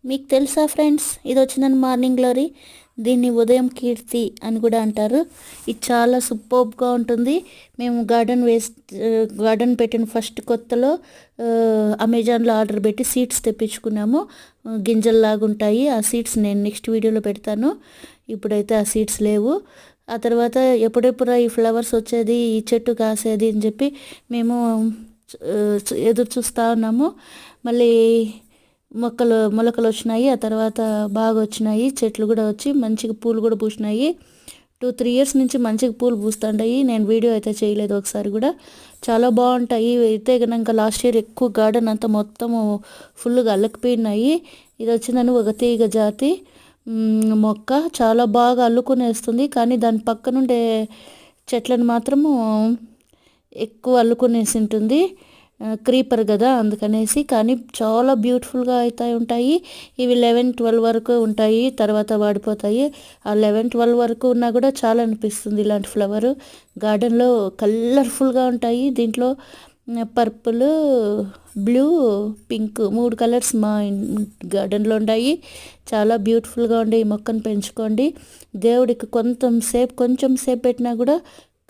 మీకు తెలుసా ఫ్రెండ్స్, ఇది వచ్చిందని మార్నింగ్ గ్లోరీ. దీన్ని ఉదయం కీర్తి అని కూడా అంటారు. ఇది చాలా సూపర్బ్గా ఉంటుంది. మేము గార్డెన్ పెట్టిన ఫస్ట్ కొత్తలో అమెజాన్లో ఆర్డర్ పెట్టి సీడ్స్ తెప్పించుకున్నాము. గింజల్లాగా ఉంటాయి ఆ సీడ్స్. నేను నెక్స్ట్ వీడియోలో పెడతాను. ఇప్పుడైతే ఆ సీడ్స్ లేవు. ఆ తర్వాత ఎప్పుడెప్పుడు ఈ ఫ్లవర్స్ వచ్చేది, ఈ చెట్టు కాసేది అని చెప్పి మేము ఎదురు చూస్తూ ఉన్నాము. మళ్ళీ మొలకలు వచ్చినాయి. ఆ తర్వాత బాగా వచ్చినాయి, చెట్లు కూడా వచ్చి మంచిగా పూలు కూడా పూసినాయి. 2-3 ఇయర్స్ నుంచి మంచిగా పూలు పూస్తుంటాయి. నేను వీడియో అయితే చేయలేదు ఒకసారి కూడా. చాలా బాగుంటాయి. అయితే కనుక లాస్ట్ ఇయర్ ఎక్కువ గార్డెన్ అంతా మొత్తము ఫుల్గా అల్లకపోయినాయి. ఇది వచ్చిందని ఒక తీగ జాతి మొక్క చాలా బాగా అల్లుకునేస్తుంది. కానీ దాని పక్కనుండే చెట్లను మాత్రము ఎక్కువ అల్లుకునేసి ఉంటుంది. క్రీపర్ కదా అందుకనేసి. కానీ చాలా బ్యూటిఫుల్గా అయితే ఉంటాయి. ఇవి 11-12 వరకు ఉంటాయి, తర్వాత వాడిపోతాయి. ఆ 11-12 వరకు ఉన్నా కూడా చాలా అనిపిస్తుంది ఇలాంటి ఫ్లవరు. గార్డెన్లో కలర్ఫుల్గా ఉంటాయి. దీంట్లో పర్పుల్, బ్లూ, పింక్ 3 కలర్స్ మా గార్డెన్లో ఉంటాయి. చాలా బ్యూటిఫుల్గా ఉండే ఈ మొక్కను పెంచుకోండి. దేవుడికి కొంచెం సేపు పెట్టినా కూడా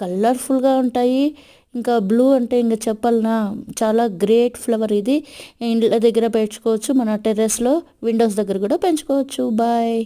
కలర్ఫుల్గా ఉంటాయి. ఇంకా బ్లూ అంటే ఇంకా చెప్పాలనా, చాలా గ్రేట్ ఫ్లవర్ ఇది. ఇండ్ల దగ్గర పెంచుకోవచ్చు, మన టెర్రస్లో విండోస్ దగ్గర కూడా పెంచుకోవచ్చు. బాయ్.